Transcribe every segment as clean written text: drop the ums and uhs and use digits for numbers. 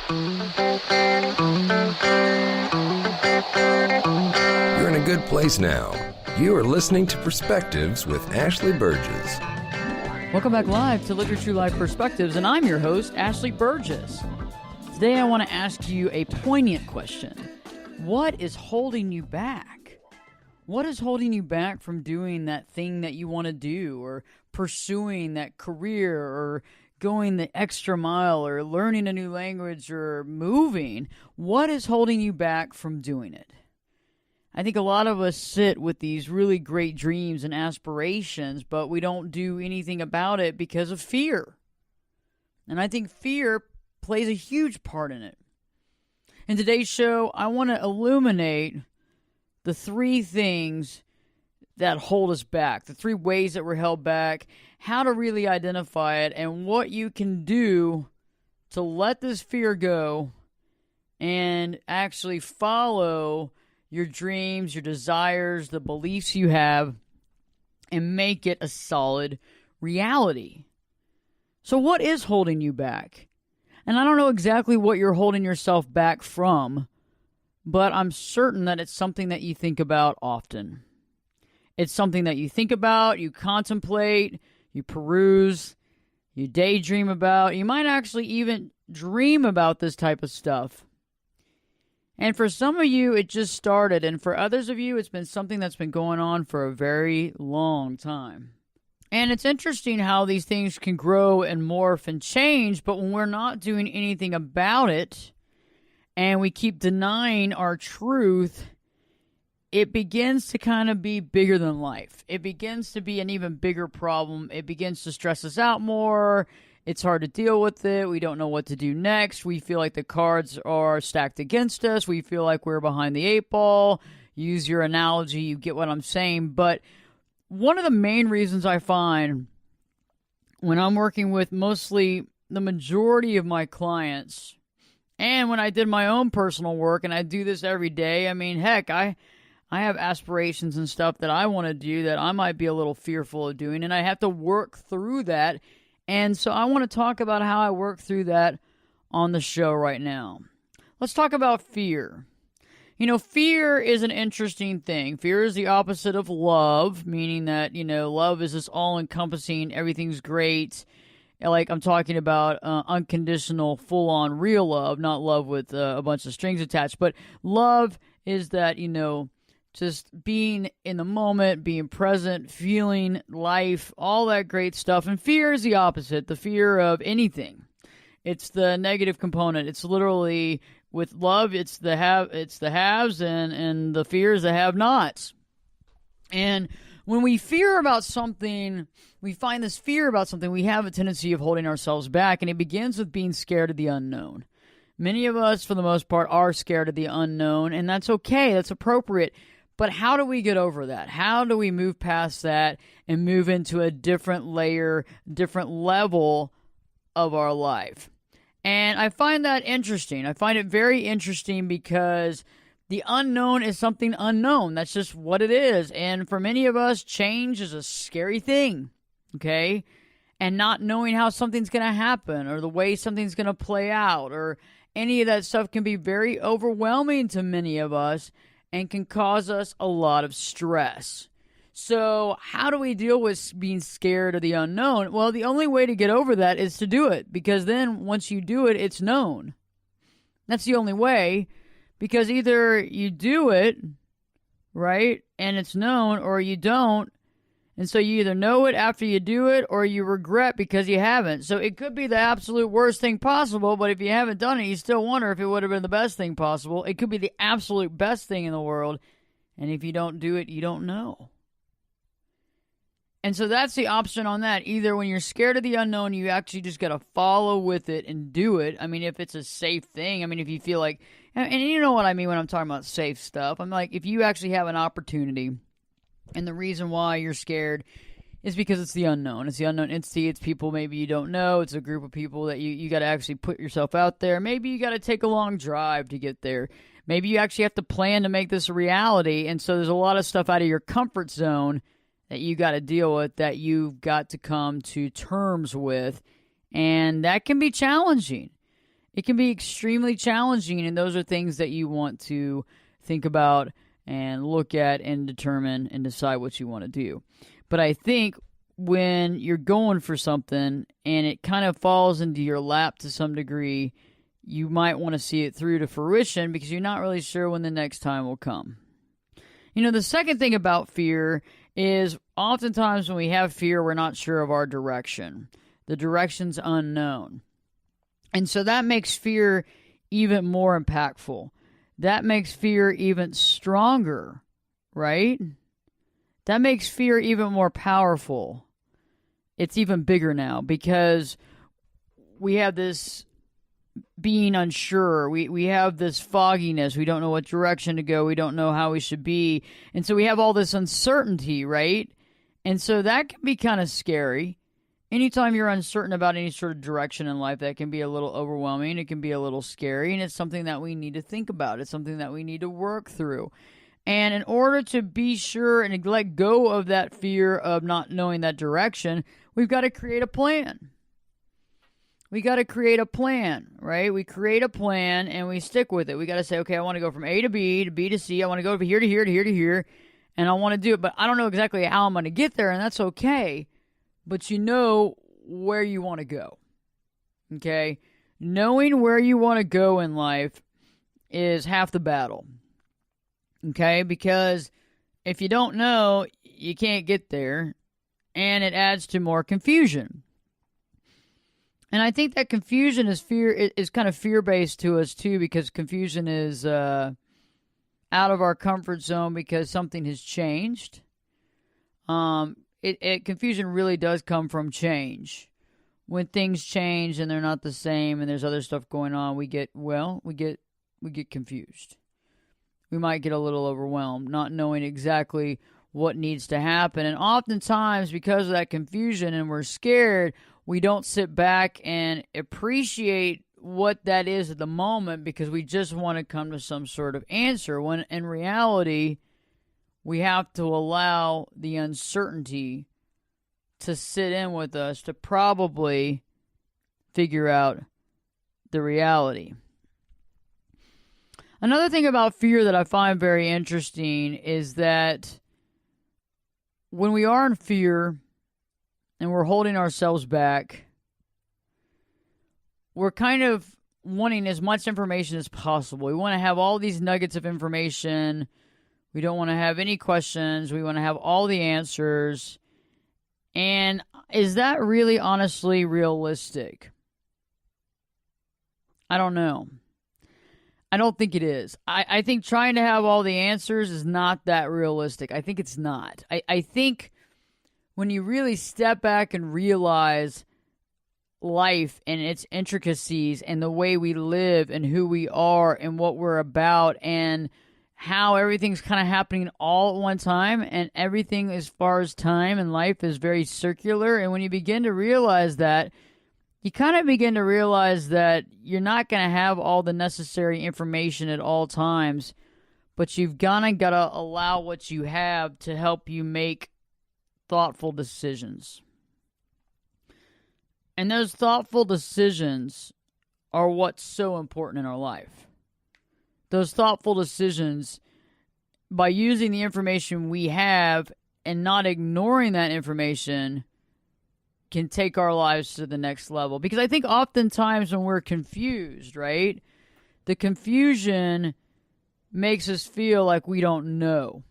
You're in a good place now. You are listening to Perspectives with Ashley Burgess. Welcome back live to Live Your True Life Perspectives, and I'm your host, Ashley Burgess. Today I want to ask you a poignant question. What is holding you back? What is holding you back from doing that thing that you want to do, or pursuing that career, or going the extra mile, or learning a new language, or moving? What is holding you back from doing it? I think a lot of us sit with these really great dreams and aspirations, but we don't do anything about it because of fear. And I think fear plays a huge part in it. In today's show, I want to illuminate the three things that hold us back, the three ways that we're held back, how to really identify it, and what you can do to let this fear go and actually follow your dreams, your desires, the beliefs you have, and make it a solid reality. So what is holding you back? And I don't know exactly what you're holding yourself back from, but I'm certain that it's something that you think about often. It's something that you think about, you contemplate, you peruse, you daydream about. You might actually even dream about this type of stuff. And for some of you, it just started. And for others of you, it's been something that's been going on for a very long time. And it's interesting how these things can grow and morph and change, but when we're not doing anything about it, and we keep denying our truth, it begins to kind of be bigger than life. It begins to be an even bigger problem. It begins to stress us out more. It's hard to deal with it. We don't know what to do next. We feel like the cards are stacked against us. We feel like we're behind the eight ball. Use your analogy. You get what I'm saying. But one of the main reasons I find when I'm working with mostly the majority of my clients, and when I did my own personal work, and I do this every day, I mean, heck, I have aspirations and stuff that I want to do that I might be a little fearful of doing, and I have to work through that. And so I want to talk about how I work through that on the show right now. Let's talk about fear. You know, fear is an interesting thing. Fear is the opposite of love, meaning that, you know, love is this all-encompassing, everything's great. Like I'm talking about unconditional, full-on, real love, not love with a bunch of strings attached. But love is that, you know, just being in the moment, being present, feeling life, all that great stuff. And fear is the opposite, the fear of anything. It's the negative component. It's literally, with love, it's the haves, and the fear is the have-nots. And when we fear about something, we find this fear about something, we have a tendency of holding ourselves back, and it begins with being scared of the unknown. Many of us, for the most part, are scared of the unknown, and that's okay, that's appropriate. But how do we get over that? How do we move past that and move into a different layer, different level of our life? And I find that interesting. I find it very interesting because the unknown is something unknown. That's just what it is. And for many of us, change is a scary thing, okay? And not knowing how something's going to happen or the way something's going to play out or any of that stuff can be very overwhelming to many of us and can cause us a lot of stress. So how do we deal with being scared of the unknown? Well, the only way to get over that is to do it, because then once you do it, it's known. That's the only way, because either you do it, right, and it's known, or you don't. And so you either know it after you do it or you regret because you haven't. So it could be the absolute worst thing possible, but if you haven't done it, you still wonder if it would have been the best thing possible. It could be the absolute best thing in the world, and if you don't do it, you don't know. And so that's the option on that. Either when you're scared of the unknown, you actually just got to follow with it and do it. I mean, if it's a safe thing, I mean, if you feel like, and you know what I mean when I'm talking about safe stuff. I'm like, if you actually have an opportunity, and the reason why you're scared is because it's the unknown. It's the unknown entity. It's people maybe you don't know. It's a group of people that you got to actually put yourself out there. Maybe you got to take a long drive to get there. Maybe you actually have to plan to make this a reality. And so there's a lot of stuff out of your comfort zone that you got to deal with, that you've got to come to terms with. And that can be challenging. It can be extremely challenging, and those are things that you want to think about and look at and determine and decide what you want to do. But I think when you're going for something and it kind of falls into your lap to some degree, you might want to see it through to fruition because you're not really sure when the next time will come. The second thing about fear is oftentimes when we have fear, we're not sure of our direction. The direction's unknown. And so that makes fear even more impactful. That makes fear even stronger, right? That makes fear even more powerful. It's even bigger now because we have this being unsure. We have this fogginess. We don't know what direction to go. We don't know how we should be. And so we have all this uncertainty, right? And so that can be kind of scary. Anytime you're uncertain about any sort of direction in life, that can be a little overwhelming. It can be a little scary, and it's something that we need to think about. It's something that we need to work through. And in order to be sure and let go of that fear of not knowing that direction, we've got to create a plan. We got to create a plan, right? We create a plan and we stick with it. We got to say, okay, I want to go from A to B to C. I want to go from here to here to here to here, and I want to do it, but I don't know exactly how I'm going to get there, and that's okay. But you know where you want to go, okay? Knowing where you want to go in life is half the battle, okay? Because if you don't know, you can't get there, and it adds to more confusion. And I think that confusion is kind of fear-based to us too, because confusion is out of our comfort zone because something has changed. Confusion really does come from change. When things change and they're not the same, and there's other stuff going on, we get confused. We might get a little overwhelmed, not knowing exactly what needs to happen. And oftentimes, because of that confusion and we're scared, we don't sit back and appreciate what that is at the moment because we just want to come to some sort of answer, when in reality, we have to allow the uncertainty to sit in with us to probably figure out the reality. Another thing about fear that I find very interesting is that when we are in fear and we're holding ourselves back, we're kind of wanting as much information as possible. We want to have all these nuggets of information. We don't want to have any questions. We want to have all the answers. And is that really honestly realistic? I don't know. I don't think it is. I think trying to have all the answers is not that realistic. I think it's not. I think when you really step back and realize life and its intricacies and the way we live and who we are and what we're about and how everything's kind of happening all at one time, and everything as far as time and life is very circular. And when you begin to realize that, you kind of begin to realize that you're not going to have all the necessary information at all times, but you've got to allow what you have to help you make thoughtful decisions. And those thoughtful decisions are what's so important in our life. Those thoughtful decisions, by using the information we have and not ignoring that information, can take our lives to the next level. Because I think oftentimes when we're confused, right, the confusion makes us feel like we don't know.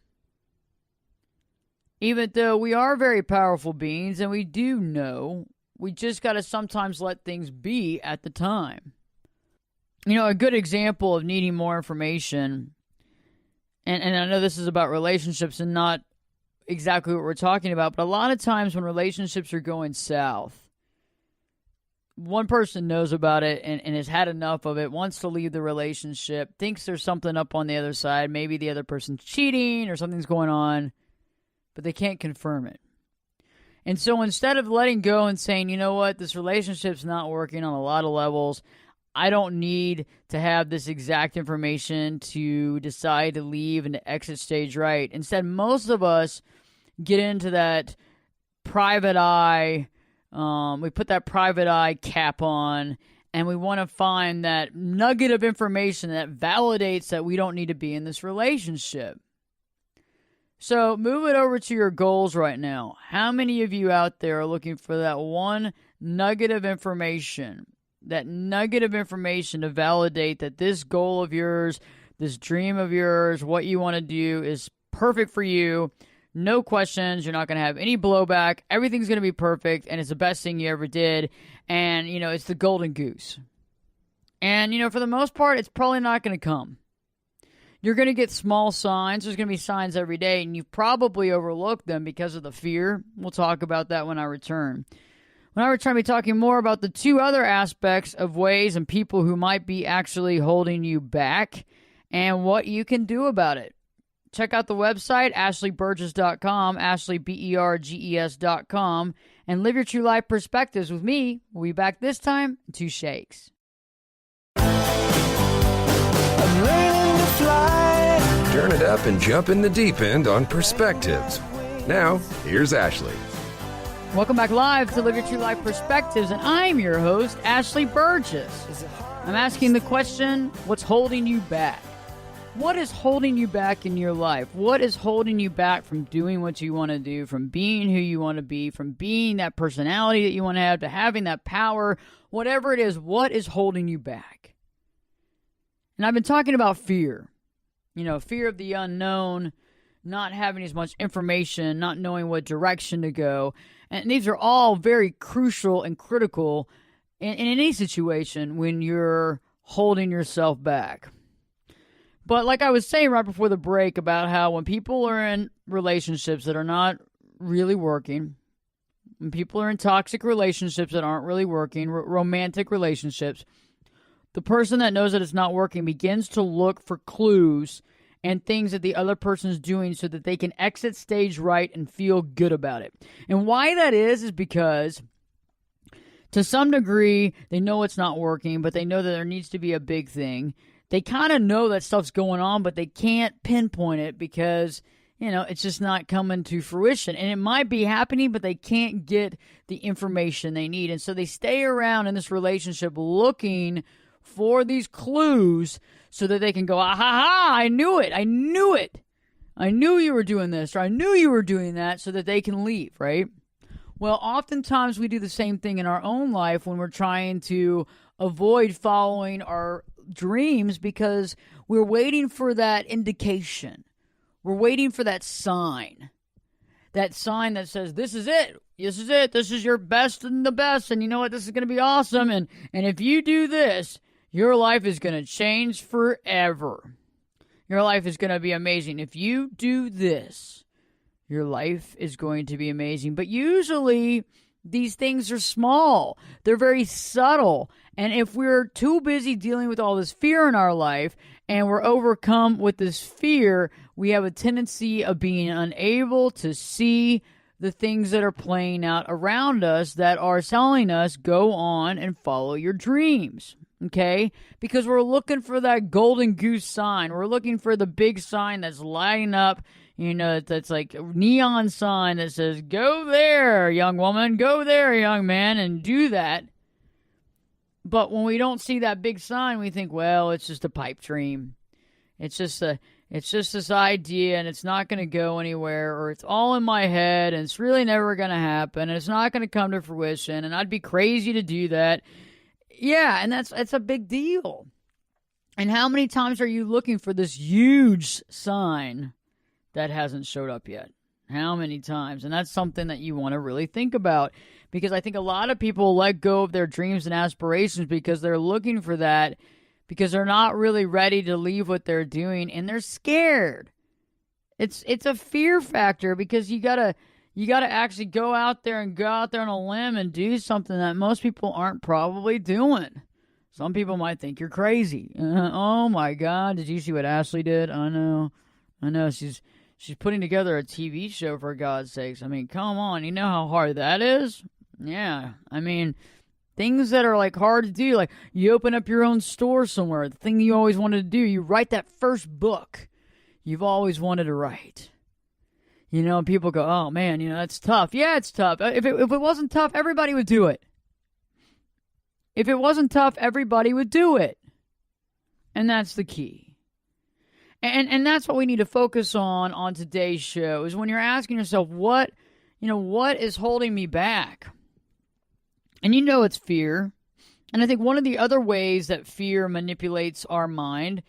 Even though we are very powerful beings and we do know, we just got to sometimes let things be at the time. A good example of needing more information, and I know this is about relationships and not exactly what we're talking about, but a lot of times when relationships are going south, one person knows about it and has had enough of it, wants to leave the relationship, thinks there's something up on the other side, maybe the other person's cheating or something's going on, but they can't confirm it. And so instead of letting go and saying, you know what, this relationship's not working on a lot of levels, I don't need to have this exact information to decide to leave and to exit stage right. Instead, most of us get into that private eye. We put that private eye cap on, And we want to find that nugget of information that validates that we don't need to be in this relationship. So move it over to your goals right now. How many of you out there are looking for that one nugget of information? That nugget of information to validate that this goal of yours, this dream of yours, what you want to do is perfect for you. No questions. You're not going to have any blowback. Everything's going to be perfect, and it's the best thing you ever did. And, it's the golden goose. And, for the most part, it's probably not going to come. You're going to get small signs. There's going to be signs every day, and you've probably overlooked them because of the fear. We'll talk about that when I return. When I return, I'll be talking more about the two other aspects of ways and people who might be actually holding you back and what you can do about it. Check out the website, ashleyburgess.com, ashleyberges.com, and live your true life perspectives with me. We'll be back this time in 2 shakes. I'm learning to fly. Turn it up and jump in the deep end on Perspectives. Now, here's Ashley. Welcome back live to Live Your True Life Perspectives, and I'm your host, Ashley Burgess. I'm asking the question, what's holding you back? What is holding you back in your life? What is holding you back from doing what you want to do, from being who you want to be, from being that personality that you want to have, to having that power, whatever it is, what is holding you back? And I've been talking about fear. Fear of the unknown, not having as much information, not knowing what direction to go. And these are all very crucial and critical in any situation when you're holding yourself back. But like I was saying right before the break about how when people are in relationships that are not really working, when people are in toxic relationships that aren't really working, romantic relationships, the person that knows that it's not working begins to look for clues and things that the other person's doing so that they can exit stage right and feel good about it. And why that is because to some degree, they know it's not working, but they know that there needs to be a big thing. They kind of know that stuff's going on, but they can't pinpoint it because, it's just not coming to fruition. And it might be happening, but they can't get the information they need. And so they stay around in this relationship looking for these clues so that they can go, ah, ha, ha, I knew it. I knew it. I knew you were doing this, or I knew you were doing that, so that they can leave, right? Well, oftentimes we do the same thing in our own life when we're trying to avoid following our dreams because we're waiting for that indication. We're waiting for that sign. That sign that says, this is it. This is it. This is your best and the best. And you know what? This is going to be awesome. And if you do this, your life is going to change forever. Your life is going to be amazing. If you do this, your life is going to be amazing. But usually these things are small. They're very subtle. And if we're too busy dealing with all this fear in our life and we're overcome with this fear, we have a tendency of being unable to see the things that are playing out around us that are telling us, go on and follow your dreams. Okay? Because we're looking for that golden goose sign. We're looking for the big sign that's lighting up, that's like a neon sign that says, go there, young woman, go there, young man, and do that. But when we don't see that big sign, we think, well, it's just a pipe dream. It's just this idea, and it's not going to go anywhere, or it's all in my head, and it's really never going to happen, and it's not going to come to fruition, and I'd be crazy to do that. Yeah, and that's a big deal. And how many times are you looking for this huge sign that hasn't showed up yet? How many times? And that's something that you want to really think about, because I think a lot of people let go of their dreams and aspirations because they're looking for that, because they're not really ready to leave what they're doing, and they're scared. It's a fear factor because you gotta actually go out there on a limb and do something that most people aren't probably doing. Some people might think you're crazy. Oh my God, did you see what Ashley did? I know. She's putting together a TV show, for God's sakes. I mean, come on, you know how hard that is? Yeah, I mean, things that are like hard to do, like you open up your own store somewhere, the thing you always wanted to do, you write that first book you've always wanted to write. People go, oh man, that's tough. Yeah, it's tough. If it wasn't tough, everybody would do it. If it wasn't tough, everybody would do it. And that's the key. And that's what we need to focus on today's show, is when you're asking yourself, what is holding me back? And it's fear. And I think one of the other ways that fear manipulates our mind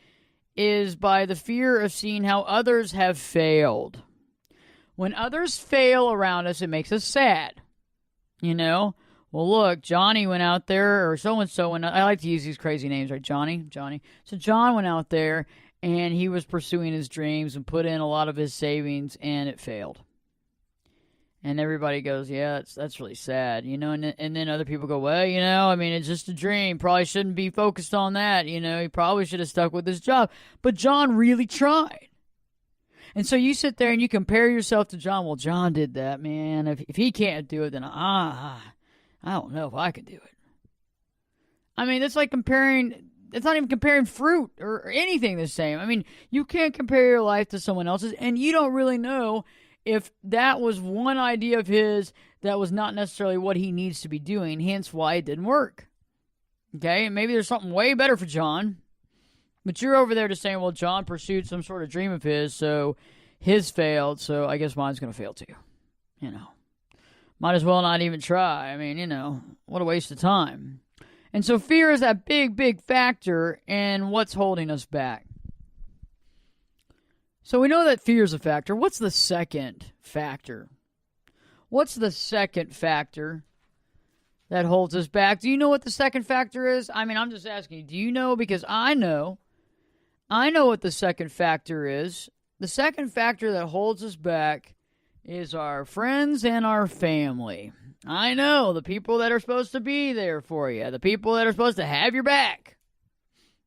is by the fear of seeing how others have failed. When others fail around us, it makes us sad. Well, look, Johnny went out there, or so-and-so, and I like to use these crazy names, right? Johnny. So John went out there, and he was pursuing his dreams and put in a lot of his savings, and it failed. And everybody goes, yeah, that's really sad, and then other people go, well, it's just a dream. Probably shouldn't be focused on that. He probably should have stuck with his job. But John really tried. And so you sit there and you compare yourself to John. Well, John did that, man. If he can't do it, then I don't know if I can do it. That's like it's not even comparing fruit or anything the same. You can't compare your life to someone else's, and you don't really know if that was one idea of his that was not necessarily what he needs to be doing, hence why it didn't work. Okay, and maybe there's something way better for John, but you're over there just saying, well, John pursued some sort of dream of his, so his failed, so I guess mine's going to fail too. Might as well not even try. What a waste of time. And so fear is that big, big factor in what's holding us back. So we know that fear is a factor. What's the second factor? What's the second factor that holds us back? Do you know what the second factor is? I'm just asking you. Do you know? Because I know. I know what the second factor is. The second factor that holds us back is our friends and our family. I know, the people that are supposed to be there for you. The people that are supposed to have your back.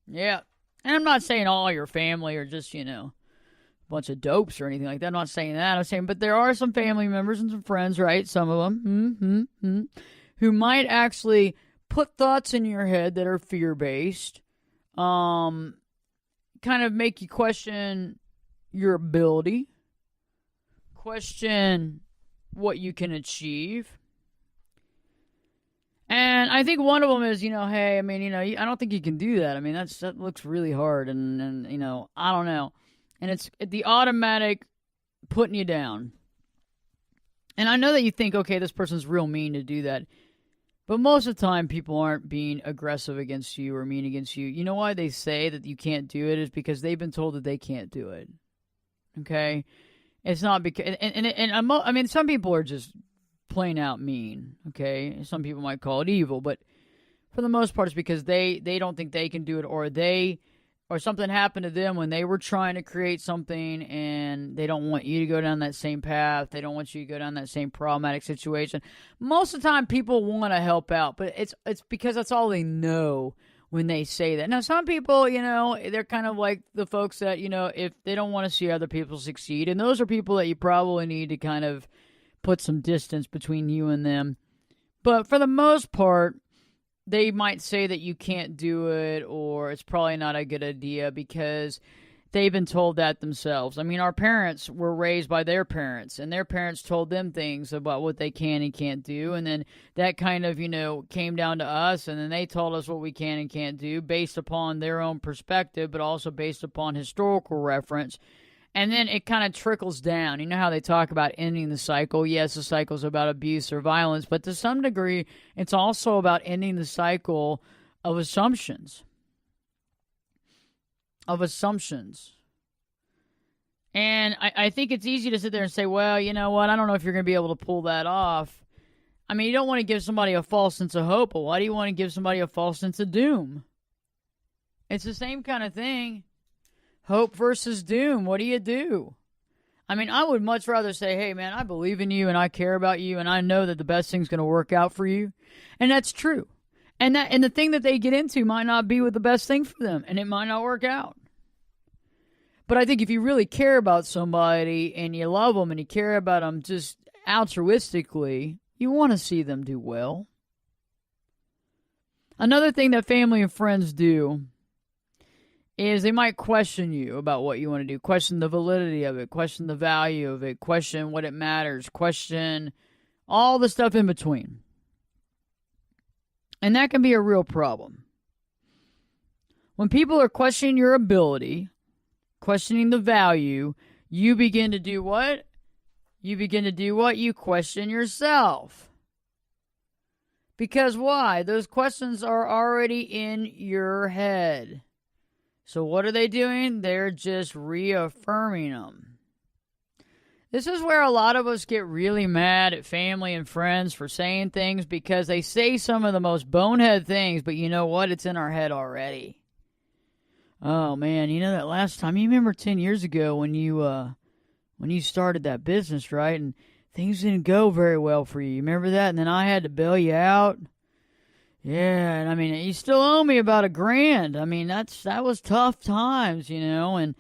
Yeah. And I'm not saying all your family are just, bunch of dopes or anything like that. I'm not saying that. I'm saying, but there are some family members and some friends, right? Some of them, who might actually put thoughts in your head that are fear-based, kind of make you question your ability, question what you can achieve. And I think one of them is, hey, I don't think you can do that. That looks really hard, and I don't know. And it's the automatic putting you down. And I know that you think, okay, this person's real mean to do that. But most of the time, people aren't being aggressive against you or mean against you. You know why they say that you can't do it is because they've been told that they can't do it. Okay? It's not because... And some people are just plain out mean. Okay? Some people might call it evil. But for the most part, it's because they don't think they can do it, or something happened to them when they were trying to create something, and they don't want you to go down that same path. They don't want you to go down that same problematic situation. Most of the time, people want to help out, but it's because that's all they know when they say that. Now, some people, they're kind of like the folks that, if they don't want to see other people succeed, and those are people that you probably need to kind of put some distance between you and them. But for the most part, they might say that you can't do it, or it's probably not a good idea because they've been told that themselves. Our parents were raised by their parents, and their parents told them things about what they can and can't do. And then that kind of, came down to us, and then they told us what we can and can't do based upon their own perspective, but also based upon historical reference. And then it kind of trickles down. You know how they talk about ending the cycle? Yes, the cycle is about abuse or violence, but to some degree, it's also about ending the cycle of assumptions. And I think it's easy to sit there and say, well, you know what? I don't know if you're going to be able to pull that off. You don't want to give somebody a false sense of hope, but why do you want to give somebody a false sense of doom? It's the same kind of thing. Hope versus doom. What do you do? I would much rather say, hey, man, I believe in you and I care about you and I know that the best thing's going to work out for you. And that's true. And the thing that they get into might not be with the best thing for them, and it might not work out. But I think if you really care about somebody and you love them and you care about them just altruistically, you want to see them do well. Another thing that family and friends do is they might question you about what you want to do, question the validity of it, question the value of it, question what it matters, question all the stuff in between. And that can be a real problem. When people are questioning your ability, questioning the value, you begin to do what? You question yourself. Because why? Those questions are already in your head. So what are they doing? They're just reaffirming them. This is where a lot of us get really mad at family and friends for saying things because they say some of the most bonehead things, but you know what? It's in our head already. Oh, man, you know that last time, you remember 10 years ago when you started that business, right? And things didn't go very well for you. You remember that? And then I had to bail you out. Yeah, and I mean, you still owe me about $1,000. I mean, that was tough times, you know, and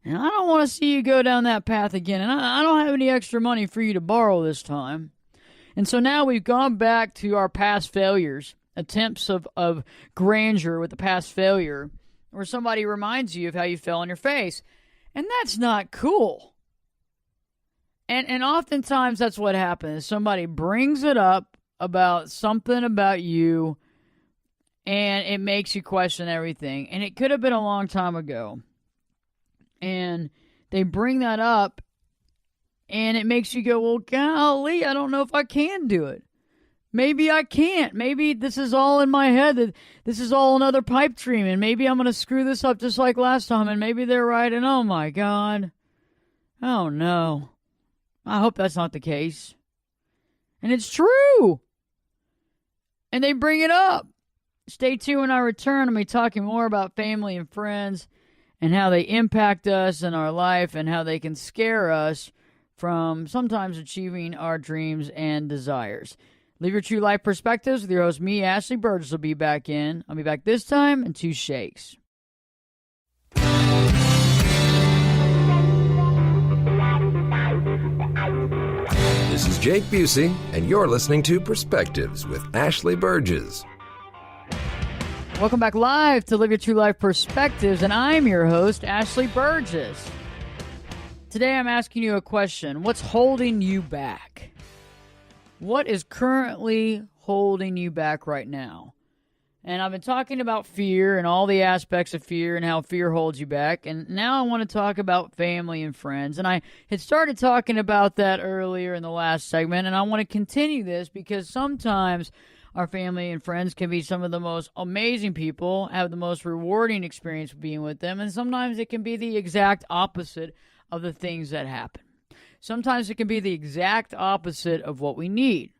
I don't want to see you go down that path again. And I don't have any extra money for you to borrow this time. And so now we've gone back to our past failures, attempts of grandeur with the past failure, where somebody reminds you of how you fell on your face. And that's not cool. And oftentimes that's what happens. Somebody brings it up about something about you, and it makes you question everything. And it could have been a long time ago. And they bring that up, and it makes you go, well, golly, I don't know if I can do it. Maybe I can't. Maybe this is all in my head. This is all another pipe dream, and maybe I'm going to screw this up just like last time, and maybe they're right, and oh, my God. Oh, no. I hope that's not the case. And it's true. And they bring it up. Stay tuned when I return. I'll be talking more about family and friends and how they impact us in our life and how they can scare us from sometimes achieving our dreams and desires. Live Your True Life Perspectives with your host, me, Ashley Burgess, will be back in. I'll be back this time in 2 shakes. This is Jake Busey, and you're listening to Perspectives with Ashley Burgess. Welcome back live to Live Your True Life Perspectives, and I'm your host, Ashley Burgess. Today I'm asking you a question. What's holding you back? What is currently holding you back right now? And I've been talking about fear and all the aspects of fear and how fear holds you back. And now I want to talk about family and friends. And I had started talking about that earlier in the last segment. And I want to continue this because sometimes our family and friends can be some of the most amazing people, have the most rewarding experience being with them. And sometimes it can be the exact opposite of the things that happen. Sometimes it can be the exact opposite of what we need.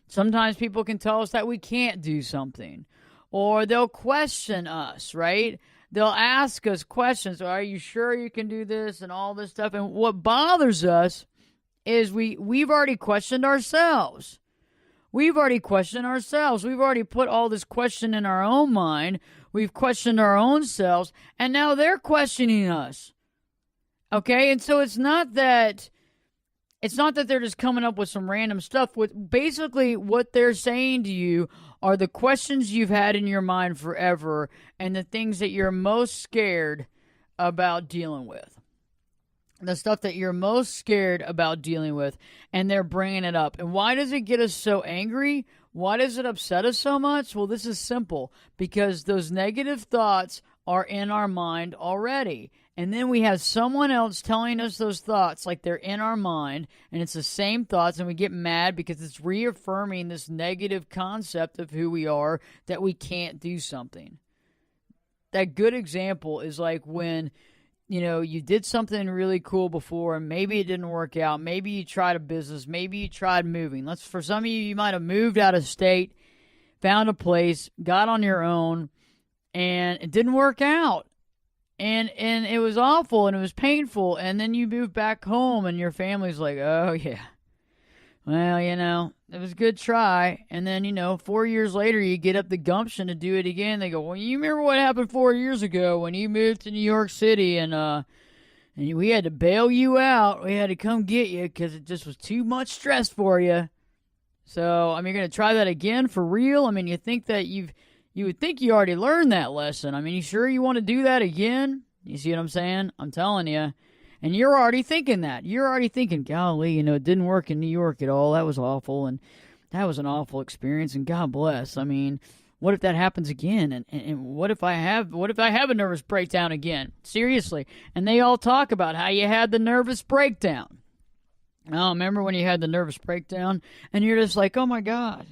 Sometimes people can tell us that we can't do something. Or they'll question us, right? They'll ask us questions. Are you sure you can do this and all this stuff? And what bothers us is we've already questioned ourselves. We've already questioned ourselves. We've already put all this question in our own mind. We've questioned our own selves. And now they're questioning us. Okay? And so it's not that they're just coming up with some random stuff. Basically, what they're saying to you are the questions you've had in your mind forever and the things that you're most scared about dealing with. The stuff that you're most scared about dealing with, and they're bringing it up. And why does it get us so angry? Why does it upset us so much? Well, this is simple. Because those negative thoughts are in our mind already. And then we have someone else telling us those thoughts like they're in our mind, and it's the same thoughts, and we get mad because it's reaffirming this negative concept of who we are, that we can't do something. That good example is like when, you did something really cool before, and maybe it didn't work out. Maybe you tried a business. Maybe you tried moving. For some of you might have moved out of state, found a place, got on your own, and it didn't work out. And it was awful and it was painful. And then you move back home and your family's like, oh, yeah. Well, it was a good try. And then, 4 years later, you get up the gumption to do it again. They go, well, you remember what happened 4 years ago when you moved to New York City and we had to bail you out. We had to come get you because it just was too much stress for you. So, you're going to try that again for real? You think that you would think you already learned that lesson. You sure you want to do that again? You see what I'm saying? I'm telling you. And you're already thinking that. You're already thinking, golly, it didn't work in New York at all. That was awful. And that was an awful experience. And God bless. what if that happens again? And what if I have a nervous breakdown again? Seriously. And they all talk about how you had the nervous breakdown. Oh, remember when you had the nervous breakdown? And you're just like, oh my God,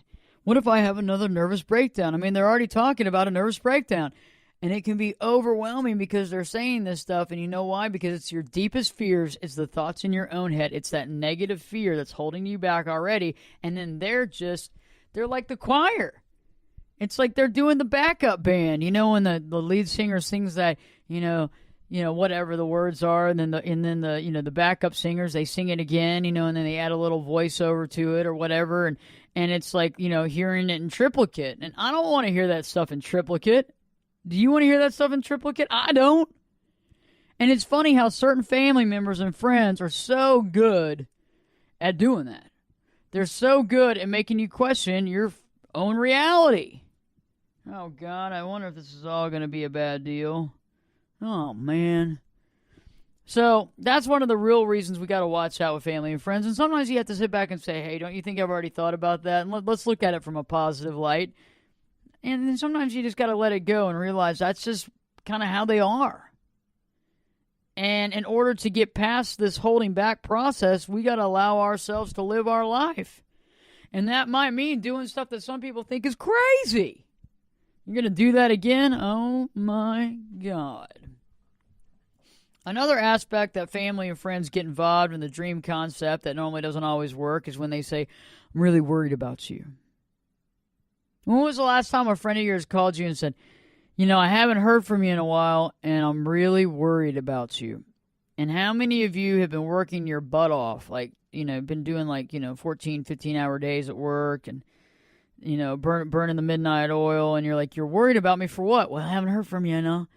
what if I have another nervous breakdown? I mean, they're already talking about a nervous breakdown. And it can be overwhelming because they're saying this stuff. And you know why? Because it's your deepest fears. It's the thoughts in your own head. It's that negative fear that's holding you back already. And then they're like the choir. It's like they're doing the backup band. You know, when the lead singer sings that, whatever the words are. And then the backup singers, they sing it again, and then they add a little voiceover to it or whatever. And it's like, hearing it in triplicate. And I don't want to hear that stuff in triplicate. Do you want to hear that stuff in triplicate? I don't. And it's funny how certain family members and friends are so good at doing that. They're so good at making you question your own reality. Oh, God, I wonder if this is all going to be a bad deal. Oh, man. So that's one of the real reasons we got to watch out with family and friends. And sometimes you have to sit back and say, hey, don't you think I've already thought about that? And let's look at it from a positive light. And then sometimes you just got to let it go and realize that's just kind of how they are. And in order to get past this holding back process, we got to allow ourselves to live our life. And that might mean doing stuff that some people think is crazy. You're going to do that again? Oh, my God. Another aspect that family and friends get involved in the dream concept that normally doesn't always work is when they say, I'm really worried about you. When was the last time a friend of yours called you and said, I haven't heard from you in a while, and I'm really worried about you? And how many of you have been working your butt off, been doing 14, 15-hour days at work and, burning the midnight oil, and you're like, you're worried about me for what? Well, I haven't heard from you,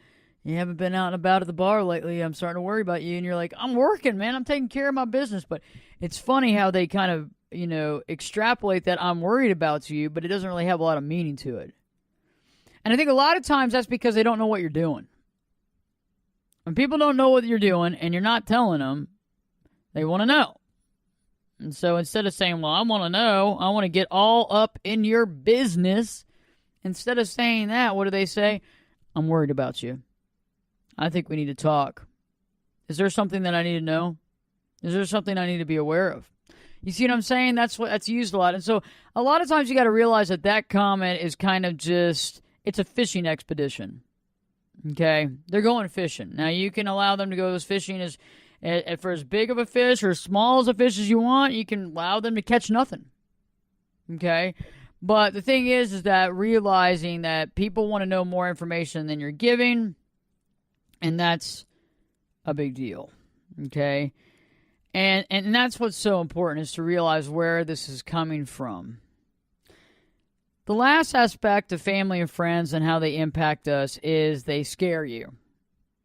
You haven't been out and about at the bar lately. I'm starting to worry about you. And you're like, I'm working, man. I'm taking care of my business. But it's funny how they kind of, extrapolate that I'm worried about you, but it doesn't really have a lot of meaning to it. And I think a lot of times that's because they don't know what you're doing. When people don't know what you're doing and you're not telling them, they want to know. And so instead of saying, well, I want to know, I want to get all up in your business, instead of saying that, what do they say? I'm worried about you. I think we need to talk. Is there something that I need to know? Is there something I need to be aware of? You see what I'm saying? That's used a lot. And so a lot of times you got to realize that comment is kind of just, it's a fishing expedition. Okay? They're going fishing. Now, you can allow them to go fishing for as big of a fish or as small as a fish as you want. You can allow them to catch nothing. Okay? But the thing is that realizing that people want to know more information than you're giving, and that's a big deal. Okay? And that's what's so important, is to realize where this is coming from. The last aspect of family and friends and how they impact us is they scare you.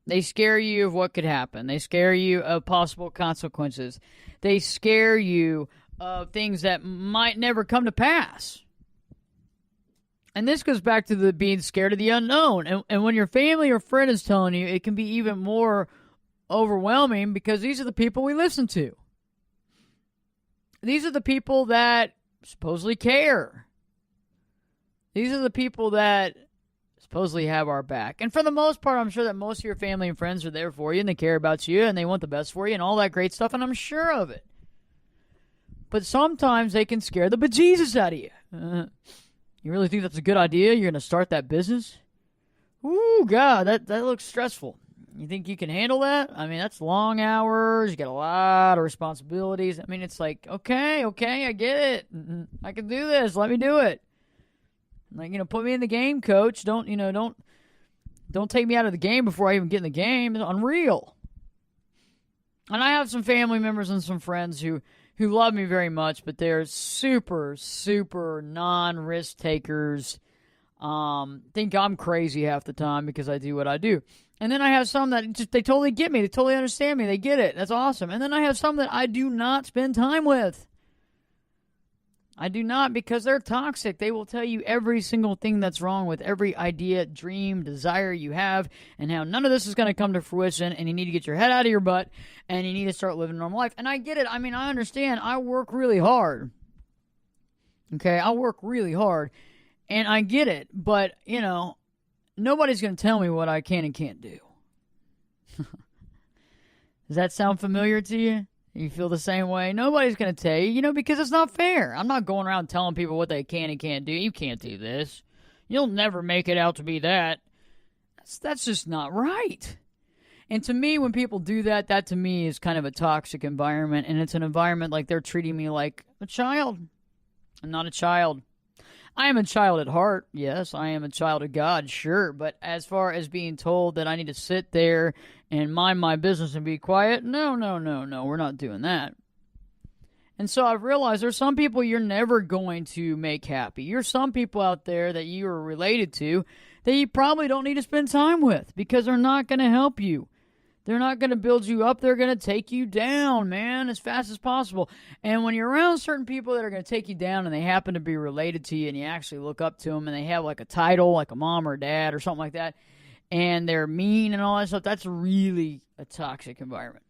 They scare you of what could happen. They scare you of possible consequences. They scare you of things that might never come to pass. And this goes back to the being scared of the unknown. And when your family or friend is telling you, it can be even more overwhelming, because these are the people we listen to. These are the people that supposedly care. These are the people that supposedly have our back. And for the most part, I'm sure that most of your family and friends are there for you, and they care about you, and they want the best for you, and all that great stuff, and I'm sure of it. But sometimes they can scare the bejesus out of you. You really think that's a good idea? You're going to start that business? Ooh, God, that looks stressful. You think you can handle that? I mean, that's long hours. You got a lot of responsibilities. I mean, it's like, okay, I get it. I can do this. Let me do it. Like, put me in the game, coach. Don't take me out of the game before I even get in the game. It's unreal. And I have some family members and some friends who love me very much, but they're super, super non-risk takers. Think I'm crazy half the time because I do what I do. And then I have some that they totally get me. They totally understand me. They get it. That's awesome. And then I have some that I do not spend time with. I do not, because they're toxic. They will tell you every single thing that's wrong with every idea, dream, desire you have, and how none of this is going to come to fruition, and you need to get your head out of your butt, and you need to start living a normal life. And I get it. I mean, I understand. I work really hard. Okay? I work really hard. And I get it, but, nobody's going to tell me what I can and can't do. Does that sound familiar to you? You feel the same way? Nobody's going to tell you, because it's not fair. I'm not going around telling people what they can and can't do. You can't do this. You'll never make it out to be that. That's just not right. And to me, when people do that, that to me is kind of a toxic environment. And it's an environment like they're treating me like a child. I'm not a child. I am a child at heart. Yes, I am a child of God, sure. But as far as being told that I need to sit there and mind my business and be quiet, no, we're not doing that. And so I've realized there's some people you're never going to make happy. There's some people out there that you are related to that you probably don't need to spend time with because they're not going to help you. They're not going to build you up. They're going to take you down, man, as fast as possible. And when you're around certain people that are going to take you down and they happen to be related to you and you actually look up to them and they have like a title, like a mom or a dad or something like that, and they're mean and all that stuff, that's really a toxic environment.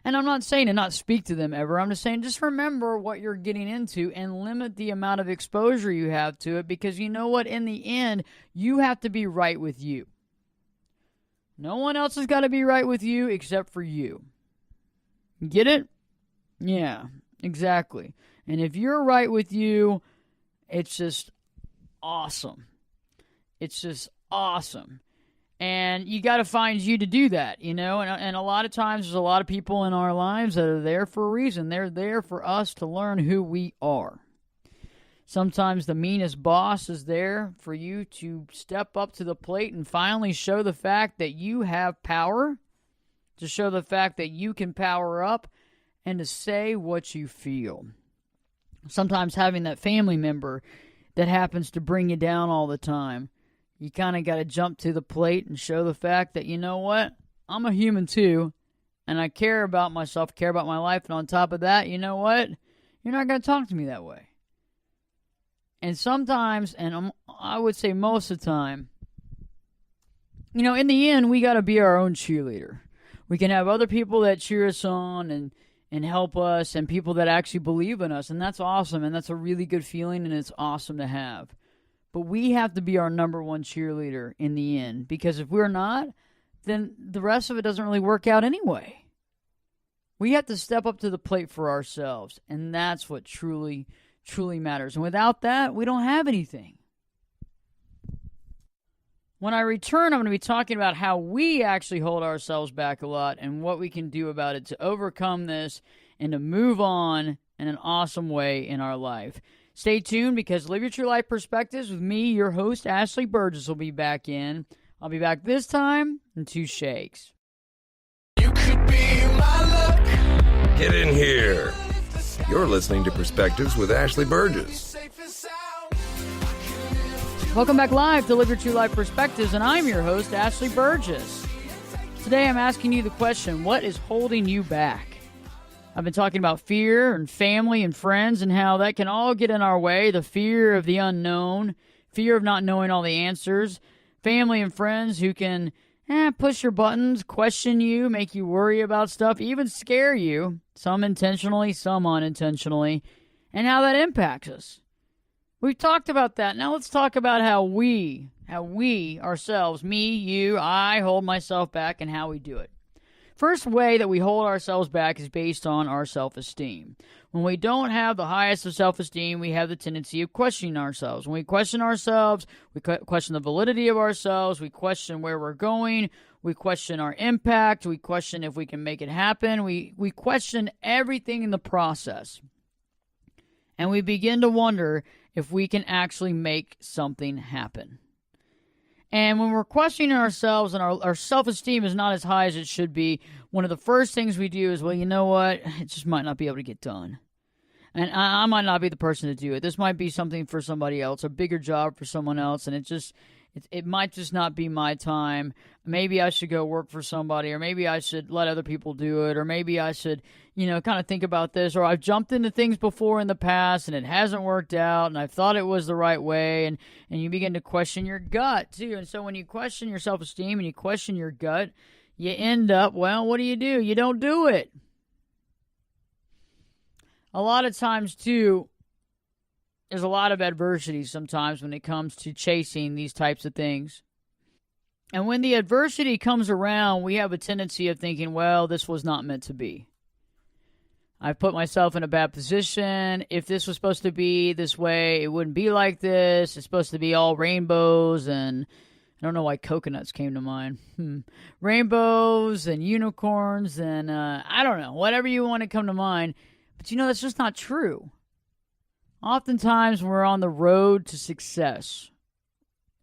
And I'm not saying to not speak to them ever. I'm just saying just remember what you're getting into and limit the amount of exposure you have to it because you know what? In the end, you have to be right with you. No one else has got to be right with you except for you. Get it? Yeah, exactly. And if you're right with you, it's just awesome. It's just awesome. And you got to find you to do that, And a lot of times there's a lot of people in our lives that are there for a reason. They're there for us to learn who we are. Sometimes the meanest boss is there for you to step up to the plate and finally show the fact that you have power, to show the fact that you can power up, and to say what you feel. Sometimes having that family member that happens to bring you down all the time, you kind of got to jump to the plate and show the fact that, you know what, I'm a human too, and I care about myself, care about my life, and on top of that, you know what, you're not going to talk to me that way. And sometimes, and I would say most of the time, in the end, we got to be our own cheerleader. We can have other people that cheer us on and help us and people that actually believe in us. And that's awesome. And that's a really good feeling and it's awesome to have. But we have to be our number one cheerleader in the end. Because if we're not, then the rest of it doesn't really work out anyway. We have to step up to the plate for ourselves. And that's what truly matters. And without that, we don't have anything. When I return, I'm going to be talking about how we actually hold ourselves back a lot and what we can do about it to overcome this and to move on in an awesome way in our life. Stay tuned because Live Your True Life Perspectives with me, your host, Ashley Burgess, will be back in. I'll be back this time in 2 shakes. You could be my luck. Get in here. You're listening to Perspectives with Ashley Burgess. Welcome back live to Live Your True Life Perspectives, and I'm your host, Ashley Burgess. Today I'm asking you the question, what is holding you back? I've been talking about fear and family and friends and how that can all get in our way, the fear of the unknown, fear of not knowing all the answers, family and friends who can push your buttons, question you, make you worry about stuff, even scare you, some intentionally, some unintentionally, and how that impacts us. We've talked about that. Now let's talk about how we ourselves, me, you, I, hold myself back and how we do it. First way that we hold ourselves back is based on our self-esteem. When we don't have the highest of self-esteem, we have the tendency of questioning ourselves. When we question ourselves, we question the validity of ourselves, we question where we're going, we question our impact, we question if we can make it happen, we question everything in the process. And we begin to wonder if we can actually make something happen. And when we're questioning ourselves and our self-esteem is not as high as it should be, one of the first things we do is, well, you know what? It just might not be able to get done. And I might not be the person to do it. This might be something for somebody else, a bigger job for someone else, and it might just not be my time. Maybe I should go work for somebody, or maybe I should let other people do it, or maybe I should, kind of think about this, or I've jumped into things before in the past and it hasn't worked out and I thought it was the right way, and you begin to question your gut too. And so when you question your self-esteem and you question your gut, you end up, well, what do? You don't do it. A lot of times too, there's a lot of adversity sometimes when it comes to chasing these types of things. And when the adversity comes around, we have a tendency of thinking, well, this was not meant to be. I've put myself in a bad position. If this was supposed to be this way, it wouldn't be like this. It's supposed to be all rainbows, and I don't know why coconuts came to mind. Rainbows and unicorns and I don't know, whatever you want to come to mind. But that's just not true. Oftentimes we're on the road to success.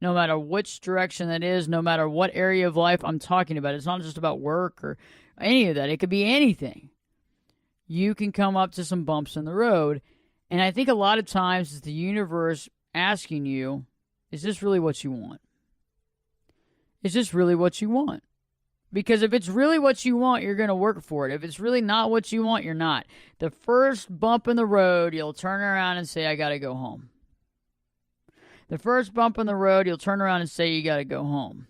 No matter which direction that is, no matter what area of life I'm talking about. It's not just about work or any of that. It could be anything. You can come up to some bumps in the road. And I think a lot of times it's the universe asking you, is this really what you want? Is this really what you want? Because if it's really what you want, you're going to work for it. If it's really not what you want, you're not. The first bump in the road, you'll turn around and say, I got to go home. The first bump in the road, you'll turn around and say, you got to go home.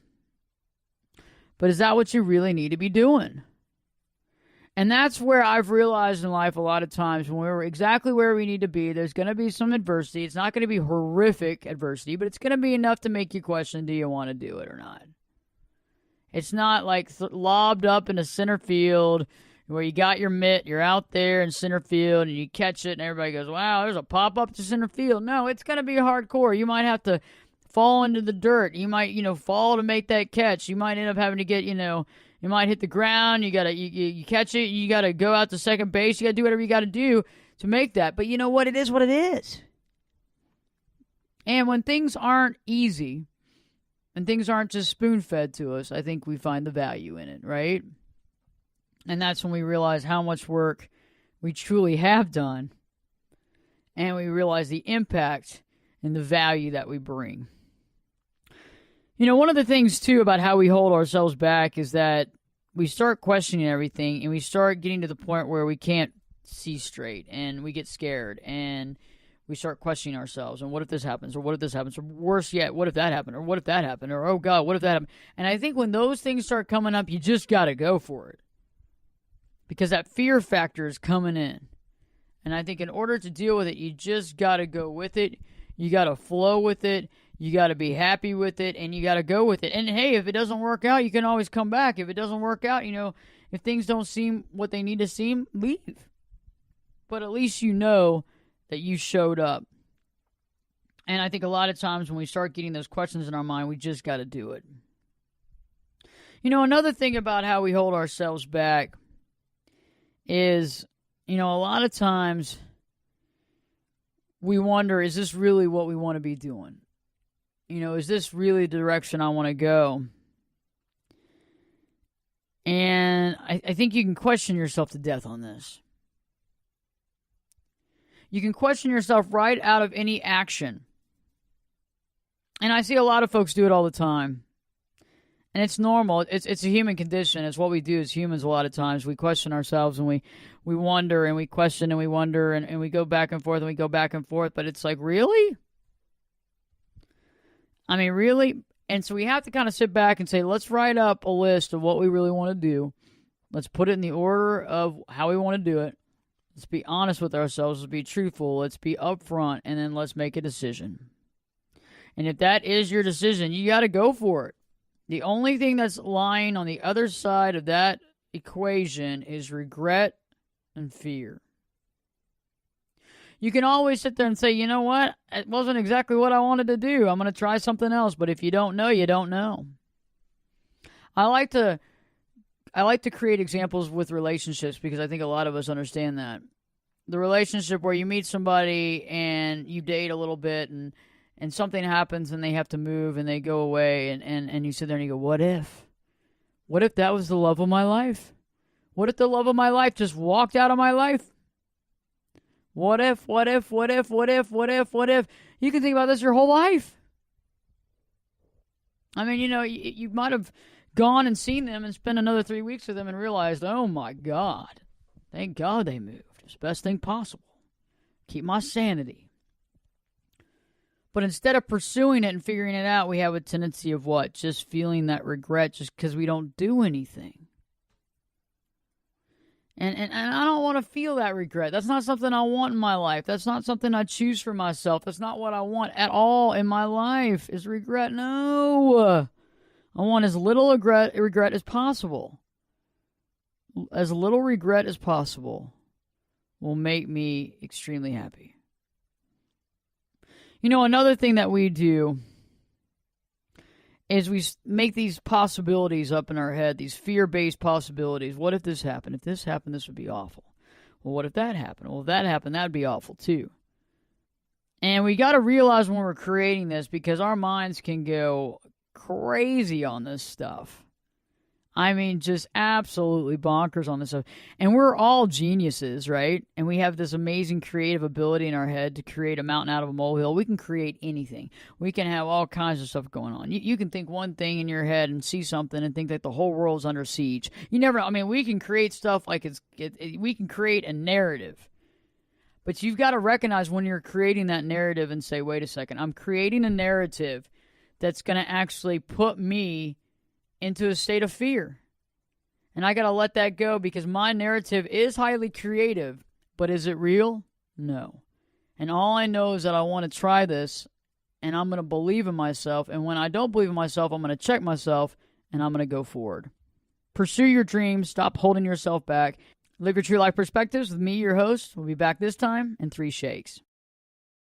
But is that what you really need to be doing? And that's where I've realized in life a lot of times when we're exactly where we need to be, there's going to be some adversity. It's not going to be horrific adversity, but it's going to be enough to make you question, do you want to do it or not? It's not like lobbed up in the center field where you got your mitt, you're out there in center field, and you catch it, and everybody goes, wow, there's a pop-up to center field. No, it's going to be hardcore. You might have to fall into the dirt. You might, fall to make that catch. You might end up having to get, you might hit the ground. You got to, you catch it. You got to go out to second base. You got to do whatever you got to do to make that. But you know what? It is what it is. And when things aren't easy, and things aren't just spoon-fed to us, I think we find the value in it, right? And that's when we realize how much work we truly have done, and we realize the impact and the value that we bring. One of the things, too, about how we hold ourselves back is that we start questioning everything, and we start getting to the point where we can't see straight, and we get scared, and we start questioning ourselves, and what if this happens, or what if this happens, or worse yet, what if that happened, or what if that happened, or oh God, what if that happened? And I think when those things start coming up, you just got to go for it. Because that fear factor is coming in. And I think in order to deal with it, you just got to go with it. You got to flow with it. You got to be happy with it, and you got to go with it. And hey, if it doesn't work out, you can always come back. If it doesn't work out, if things don't seem what they need to seem, leave. But at least you know that you showed up. And I think a lot of times when we start getting those questions in our mind, we just got to do it. Another thing about how we hold ourselves back is, a lot of times we wonder, is this really what we want to be doing? Is this really the direction I want to go? And I think you can question yourself to death on this. You can question yourself right out of any action. And I see a lot of folks do it all the time. And it's normal. It's a human condition. It's what we do as humans a lot of times. We question ourselves, and we wonder, and we question, and we wonder, and we go back and forth, and we go back and forth. But it's like, really? I mean, really? And so we have to kind of sit back and say, let's write up a list of what we really want to do. Let's put it in the order of how we want to do it. Let's be honest with ourselves. Let's be truthful. Let's be upfront, and then let's make a decision. And if that is your decision, you got to go for it. The only thing that's lying on the other side of that equation is regret and fear. You can always sit there and say, you know what? It wasn't exactly what I wanted to do. I'm going to try something else. But if you don't know, you don't know. I like to create examples with relationships because I think a lot of us understand that. The relationship where you meet somebody and you date a little bit and something happens and they have to move and they go away and you sit there and you go, what if? What if that was the love of my life? What if the love of my life just walked out of my life? What if? You can think about this your whole life. I mean, you might have gone and seen them and spent another 3 weeks with them and realized, oh my God, thank God they moved. It's the best thing possible. Keep my sanity. But instead of pursuing it and figuring it out, we have a tendency of what? Just feeling that regret just because we don't do anything. And I don't want to feel that regret. That's not something I want in my life. That's not something I choose for myself. That's not what I want at all in my life is regret. No. I want as little regret as possible. As little regret as possible will make me extremely happy. You know, another thing that we do is we make these possibilities up in our head, these fear-based possibilities. What if this happened? If this happened, this would be awful. Well, what if that happened? Well, if that happened, that would be awful too. And we got to realize when we're creating this, because our minds can go crazy on this stuff. I mean, just absolutely bonkers on this stuff. And we're all geniuses, right? And we have this amazing creative ability in our head to create a mountain out of a molehill. We can create anything. We can have all kinds of stuff going on. You can think one thing in your head and see something and think that the whole world's under siege. We can create stuff like we can create a narrative. But you've got to recognize when you're creating that narrative and say, wait a second, I'm creating a narrative that's going to actually put me into a state of fear. And I got to let that go because my narrative is highly creative, but is it real? No. And all I know is that I want to try this and I'm going to believe in myself. And when I don't believe in myself, I'm going to check myself and I'm going to go forward. Pursue your dreams. Stop holding yourself back. Live your true life perspectives with me, your host. We'll be back this time in 3 shakes.